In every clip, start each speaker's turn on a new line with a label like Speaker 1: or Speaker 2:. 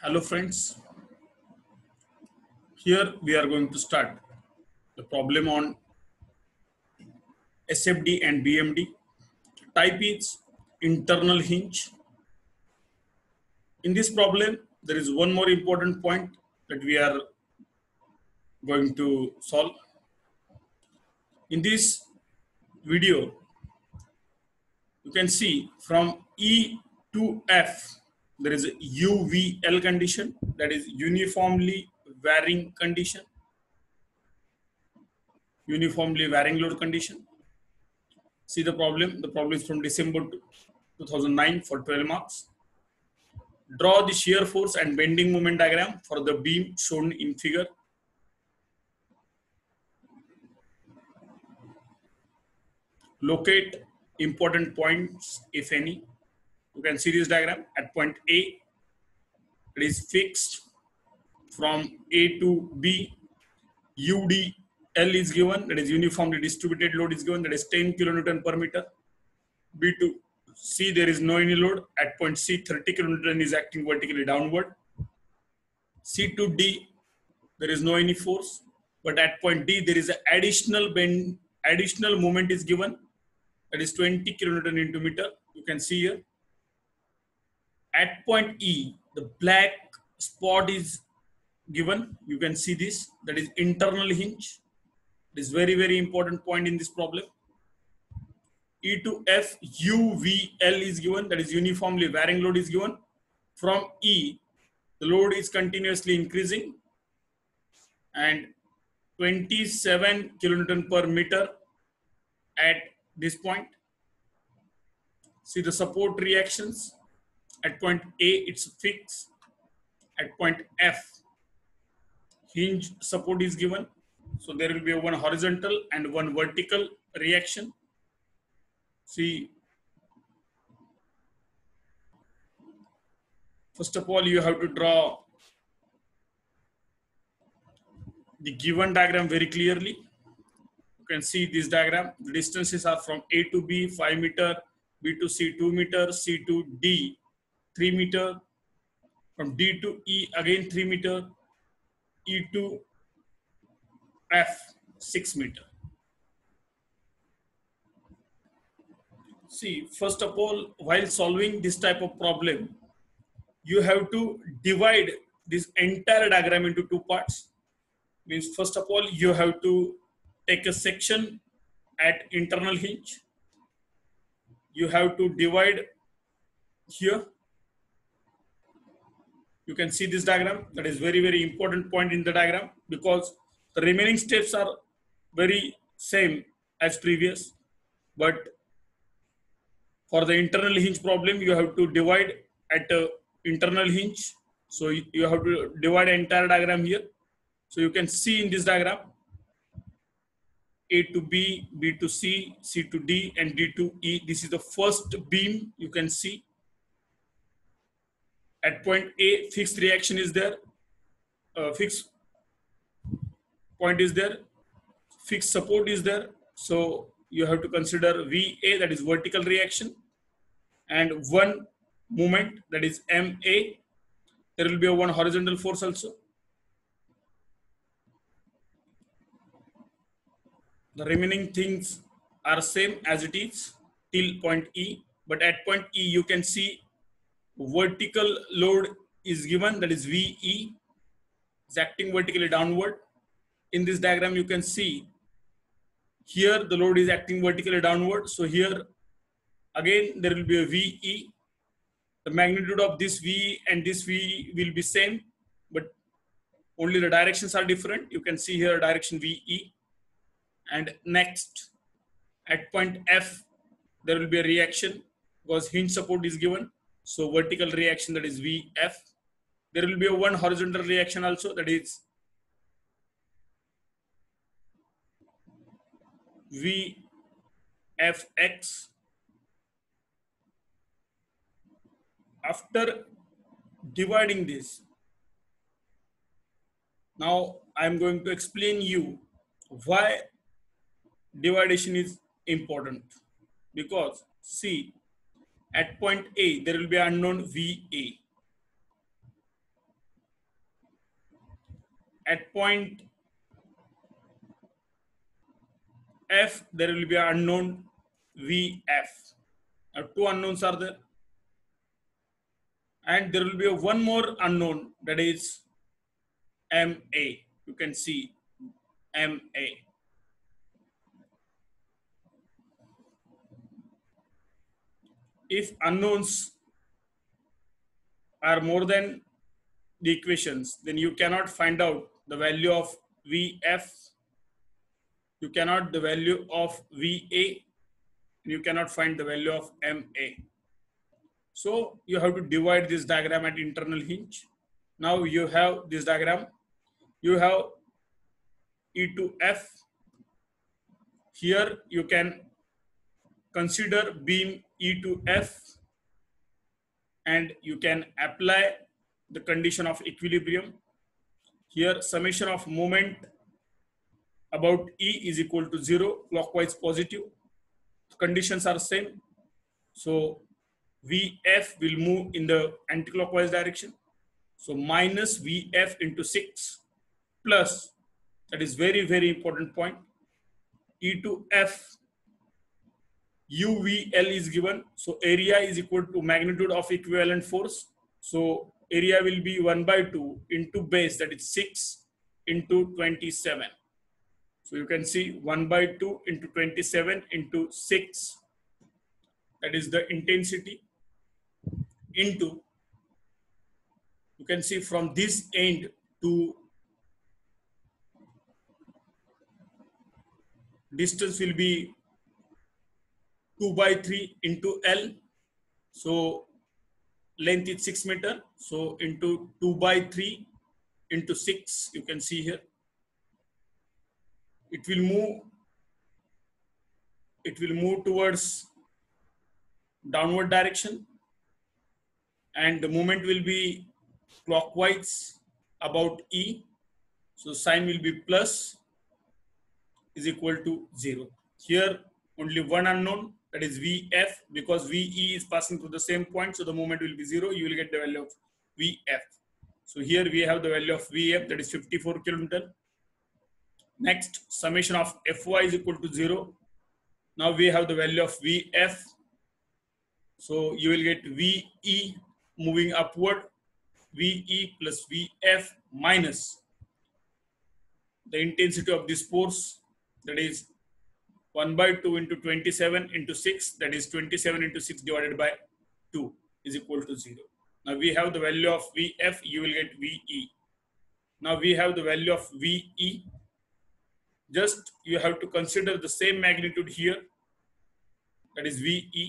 Speaker 1: Hello friends, here we are going to start the problem on SFD and BMD. Type is internal hinge. In this problem, there is one more important point that we are going to solve. In this video, you can see from E to F, there is a UVL condition, that is uniformly varying condition, uniformly varying load condition. See the problem. The problem is from December 2009 for 12 marks. Draw the shear force and bending moment diagram for the beam shown in figure. Locate important points, if any. You can see this diagram. At point A, it is fixed. From A to B, UDL is given, that is uniformly distributed load is given, that is 10 kilonewton per meter. B to C, there is no any load. At point C, 30 kilonewton is acting vertically downward. C to D, there is no any force, but at point D, there is an additional moment is given, that is 20 kilonewton into meter. You can see here. At point E, the black spot is given. You can see this, that is internal hinge. It is very, very important point in this problem. E to F, UVL is given, that is uniformly varying load is given. From E, the load is continuously increasing and 27 kilonewton per meter at this point. See the support reactions. At point A, it's fixed. At point F, hinge support is given. So there will be one horizontal and one vertical reaction. See, first of all, you have to draw the given diagram very clearly. You can see this diagram. The distances are from A to B, 5 meter, B to C, 2 meter, C to D, 3 meter, from D to E, again 3 meter, E to F, 6 meter. See, first of all, while solving this type of problem, you have to divide this entire diagram into two parts. Means first of all, you have to take a section at internal hinge. You have to divide here. You can see this diagram. That is very, very important point in the diagram because the remaining steps are very same as previous. But for the internal hinge problem, you have to divide at internal hinge. So you have to divide the entire diagram here. So you can see in this diagram, A to B, B to C, C to D, and D to E. This is the first beam you can see. At point A, fixed reaction is there, fixed point is there, fixed support is there. So you have to consider VA, that is vertical reaction, and one moment, that is MA. There will be a one horizontal force also. The remaining things are same as it is till point E, but at point E you can see vertical load is given, that is VE, is acting vertically downward. In this diagram you can see here the load is acting vertically downward. So here again there will be a VE. The magnitude of this VE and this VE will be same, but only the directions are different. You can see here direction VE. And next, at point F, there will be a reaction because hinge support is given. So vertical reaction, that is VF. There will be a one horizontal reaction also, that is VFX. After dividing this, now I am going to explain you why dividation is important. Because see, at point A, there will be unknown VA. At point F, there will be an unknown VF. Now, two unknowns are there. And there will be one more unknown, that is MA. You can see MA. If unknowns are more than the equations, then you cannot find out the value of VF, you cannot the value of VA, and you cannot find the value of MA. So you have to divide this diagram at internal hinge. Now you have this diagram, you have E to F. Here you can consider beam E to F and you can apply the condition of equilibrium. Here summation of moment about E is equal to 0, clockwise positive. Conditions are same. So VF will move in the anti-clockwise direction. So minus VF into 6 plus, that is very, very important point, E to F, UVL is given. So area is equal to magnitude of equivalent force. So area will be 1/2 into base, that is 6 into 27. So you can see 1/2 into 27 into 6, that is the intensity, into, you can see from this end to distance will be 2/3 into L. So length is 6 meter. So into 2/3 into 6, you can see here. It will move towards downward direction, and the movement will be clockwise about E. So sign will be plus is equal to 0. Here only one unknown, that is VF, because VE is passing through the same point, so the movement will be 0. You will get the value of VF. So here we have the value of VF, that is 54 kN. Next, summation of Fy is equal to 0. Now we have the value of VF. So you will get VE moving upward, VE plus VF minus the intensity of this force, that is 1/2 into 27 into 6, that is 27 into 6 divided by 2 is equal to 0. Now we have the value of VF, you will get VE. Now we have the value of VE. Just you have to consider the same magnitude here, that is VE.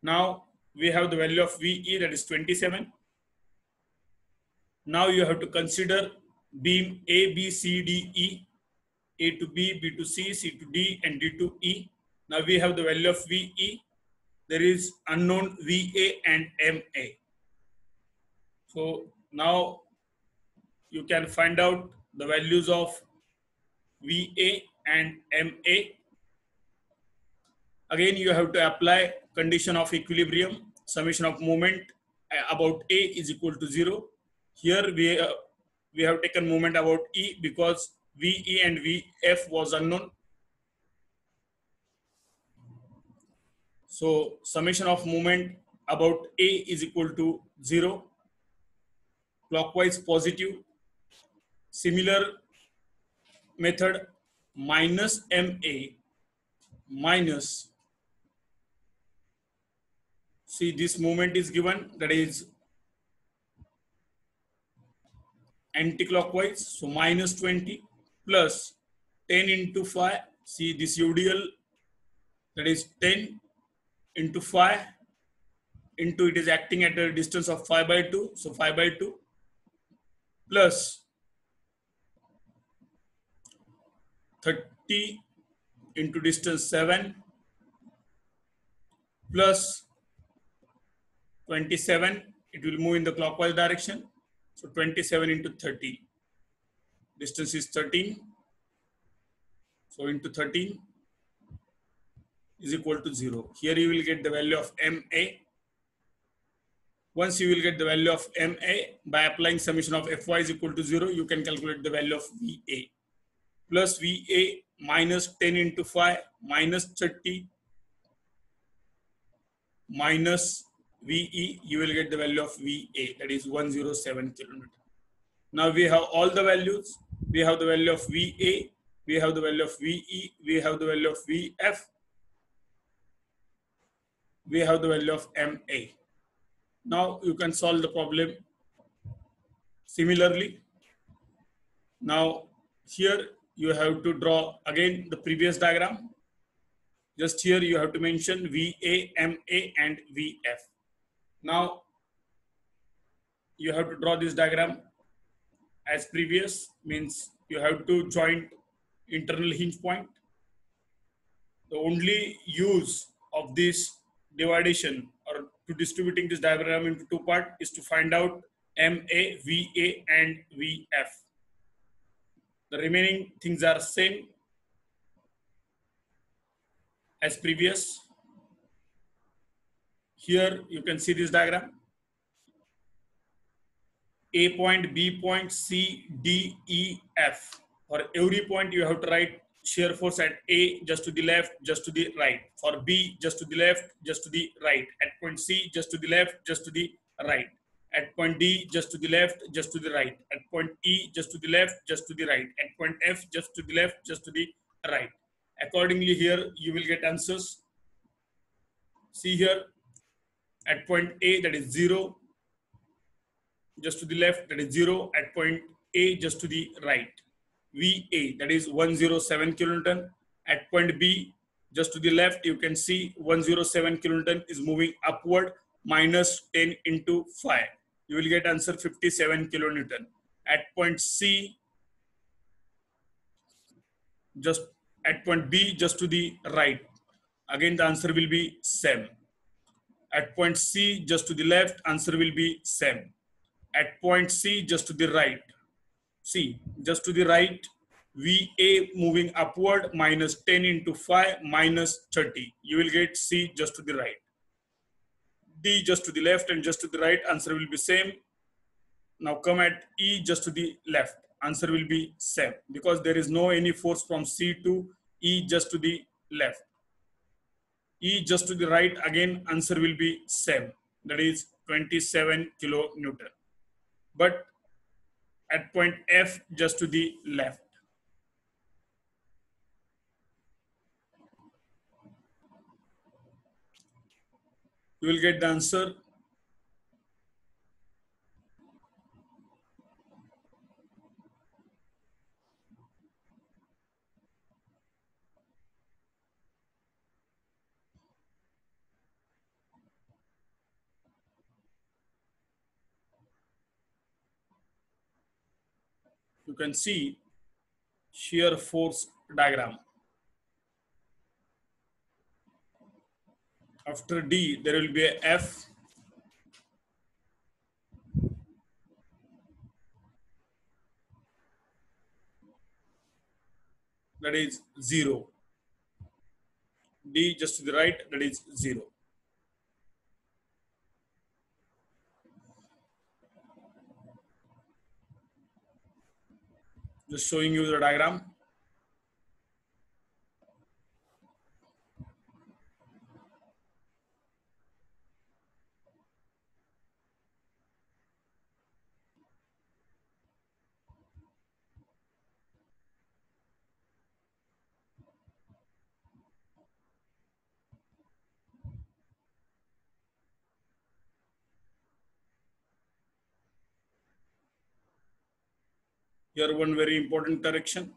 Speaker 1: Now we have the value of VE, that is 27. Now you have to consider beam A, B, C, D, E, A to B, B to C, C to D, and D to E. Now we have the value of VE. There is unknown VA and MA. So now you can find out the values of VA and MA. Again, you have to apply condition of equilibrium, summation of moment about A is equal to 0. Here we have taken moment about E because VE and VF was unknown. So summation of moment about A is equal to 0, clockwise positive. Similar method, minus MA minus, see this moment is given, that is anti-clockwise, so minus 20 plus 10 into 5, see this UDL, that is 10 into 5 into, it is acting at a distance of 5/2, so 5/2 plus 30 into distance 7 plus 27, it will move in the clockwise direction. So 27 into 30, distance is 13. So into 13 is equal to 0. Here you will get the value of MA. Once you will get the value of MA, by applying summation of Fy is equal to 0, you can calculate the value of VA. Plus VA minus 10 into 5 minus 30 minus VE, you will get the value of VA, that is 107 kilometer. Now we have all the values. We have the value of VA, we have the value of VE, we have the value of VF, we have the value of MA. Now you can solve the problem similarly. Now here you have to draw again the previous diagram. Just here you have to mention VA, MA and VF. Now you have to draw this diagram as previous, means you have to join internal hinge point. The only use of this division or to distributing this diagram into two parts is to find out MA, VA and VF. The remaining things are same as previous. Here you can see this diagram. A point, B point, C, D, E, F. For every point you have to write shear force at A just to the left, just to the right. For B, just to the left, just to the right. At point C, just to the left, just to the right. At point D, just to the left, just to the right. At point E, just to the left, just to the right. At point F, just to the left, just to the right. Accordingly, here you will get answers. See here, at point A, that is 0, just to the left, that is 0. At point A, just to the right, VA, that is 107 kilonewton. At point B, just to the left, you can see 107 kilonewton is moving upward, minus 10 into 5. You will get answer 57 kilonewton. At point C, just at point B, just to the right, again the answer will be same. At point C, just to the left, answer will be same. At point C, just to the right, C, just to the right, VA moving upward, minus 10 into 5, minus 30. You will get C just to the right. D just to the left and just to the right, answer will be same. Now come at E just to the left, answer will be same, because there is no any force from C to E just to the left. E just to the right, again answer will be same, that is 27 kilonewton. But at point F just to the left, you will get the answer you can see shear force diagram. After D, there will be a F, that is 0. D just to the right, that is 0. Just showing you the diagram. Here one very important correction.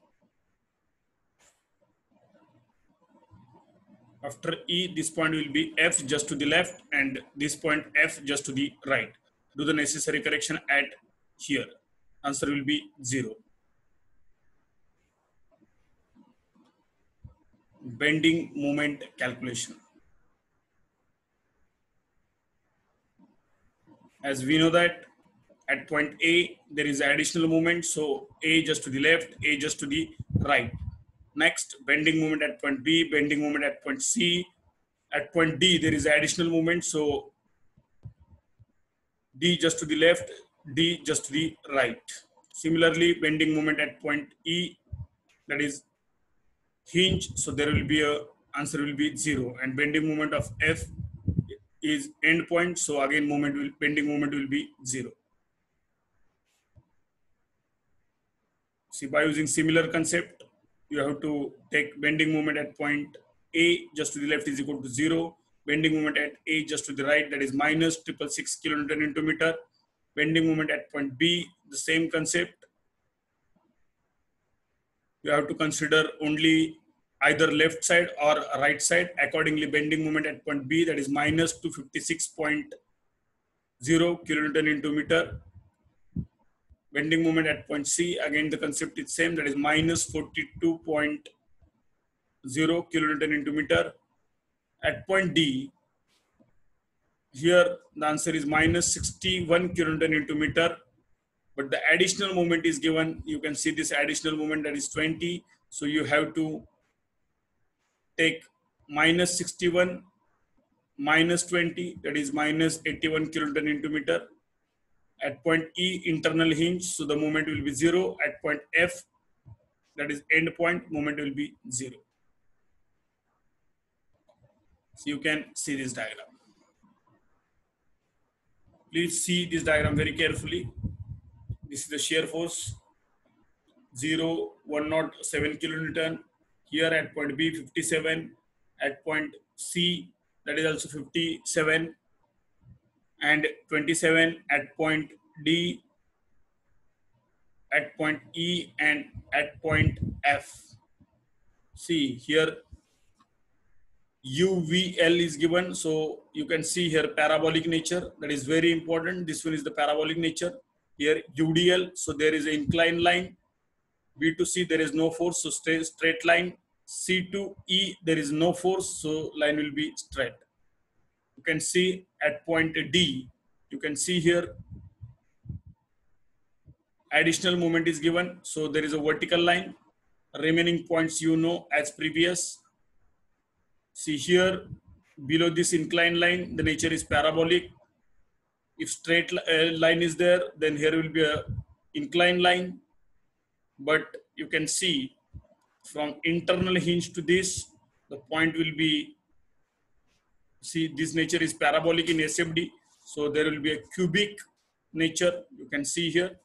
Speaker 1: After E, this point will be F just to the left and this point F just to the right. Do the necessary correction at here. Answer will be 0. Bending moment calculation. As we know that at point A, there is additional moment. So A just to the left, A just to the right. Next, bending moment at point B, bending moment at point C. At point D, there is additional moment. So D just to the left, D just to the right. Similarly, bending moment at point E, that is hinge, so there will be a answer will be 0, and bending moment of F is end point, so again bending moment will be 0. See, by using similar concept, you have to take bending moment at point A just to the left is equal to 0. Bending moment at A just to the right, that is minus 666 kilonewton into meter. Bending moment at point B, the same concept. You have to consider only either left side or right side. Accordingly, bending moment at point B, that is minus 256.0 kilonewton into meter. Bending moment at point C, again the concept is same, that is minus 42.0 kilonewton into meter. At point D, here the answer is minus 61 kilonewton into meter, but the additional moment is given. You can see this additional moment, that is 20. So you have to take minus 61 minus 20, that is minus 81 kilonewton into meter. At point E, internal hinge, so the moment will be 0. At point F, that is end point, moment will be 0. So you can see this diagram. Please see this diagram very carefully. This is the shear force, 0, 107 kilonewton. Here at point B, 57. At point C, that is also 57. And 27 at point D, at point E, and at point F. See here UVL is given, so you can see here parabolic nature, that is very important. This one is the parabolic nature. Here UDL, so there is an inclined line. B to C, there is no force, so straight line. C to E, there is no force, so line will be straight. You can see at point D, you can see here additional moment is given, so there is a vertical line. Remaining points you know as previous. See here below this inclined line, the nature is parabolic. If straight line is there, then here will be a inclined line. But you can see from internal hinge to this, the point will be, see this nature is parabolic in SFD, so there will be a cubic nature. You can see here.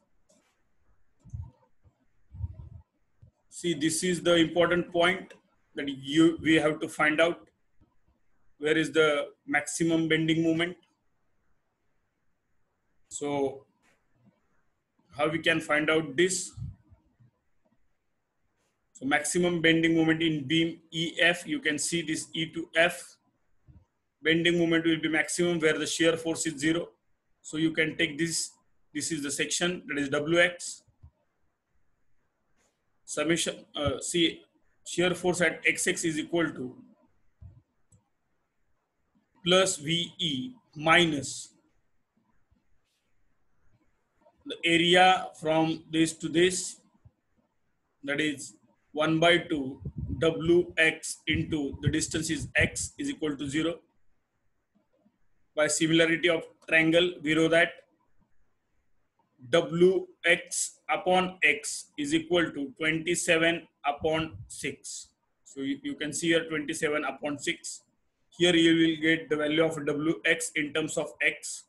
Speaker 1: See, this is the important point that we have to find out. Where is the maximum bending moment? So how we can find out this? So maximum bending moment in beam EF, you can see this E to F. Bending moment will be maximum where the shear force is 0. So you can take this. This is the section, that is WX. Summation, see, shear force at XX is equal to plus VE minus the area from this to this, that is 1 by 2 Wx into the distance is x is equal to 0. By similarity of triangle, we know that Wx upon x is equal to 27 upon 6. So you can see here 27 upon 6. Here you will get the value of Wx in terms of x.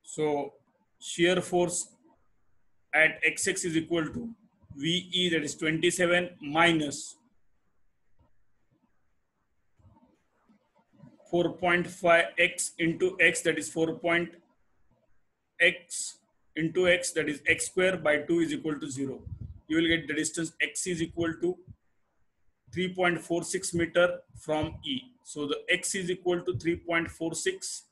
Speaker 1: So shear force at xx is equal to VE, that is 27 minus 4.5x into x, that is 4.x into x, that is x square by 2 is equal to 0. You will get the distance x is equal to 3.46 meter from E. So the x is equal to 3.46.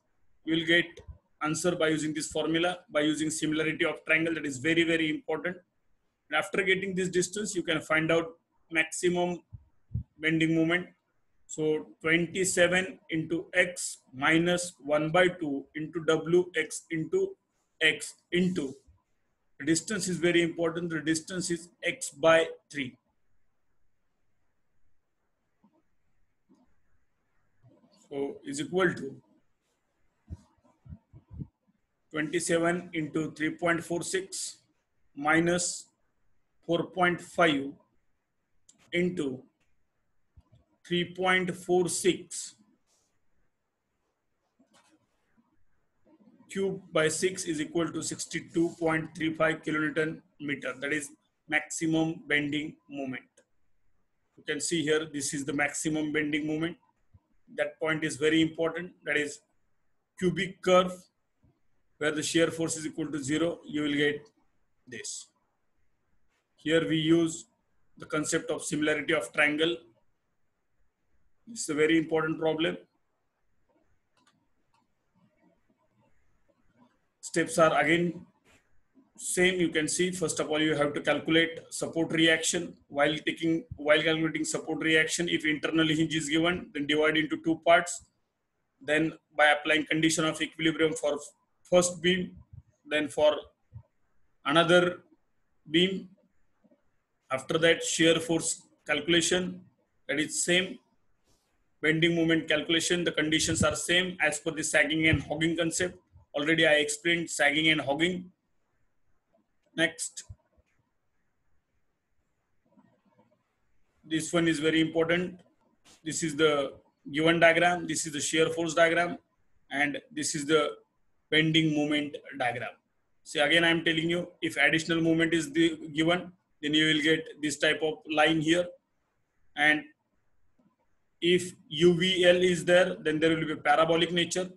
Speaker 1: You will get answer by using this formula, by using similarity of triangle. That is very, very important. And after getting this distance, you can find out maximum bending moment. So 27 into x minus 1 by 2 into Wx into x into, the distance is very important. The distance is x by 3. So is equal to 27 into 3.46 minus 4.5 into 3.46 cube by 6 is equal to 62.35 kilonewton meter. That is maximum bending moment. You can see here, this is the maximum bending moment. That point is very important. That is cubic curve where the shear force is equal to 0. You will get this. Here we use the concept of similarity of triangle. This is a very important problem. Steps are again same. You can see, first of all, you have to calculate support reaction. While calculating support reaction, if internal hinge is given, then divide into two parts. Then by applying condition of equilibrium for first beam, then for another beam. After that, shear force calculation, that is same. Bending moment calculation, the conditions are same as per the sagging and hogging concept. Already I explained sagging and hogging. Next, this one is very important. This is the given diagram, this is the shear force diagram, and this is the bending moment diagram. See, again I am telling you, if additional moment is given, then you will get this type of line here. And if UVL is there, then there will be a parabolic nature.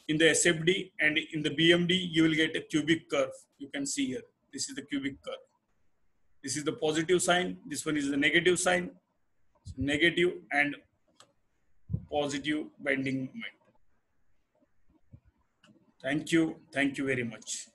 Speaker 1: In the SFD and in the BMD, you will get a cubic curve. You can see here, this is the cubic curve. This is the positive sign, this one is the negative sign. So negative and positive bending moment. Thank you very much.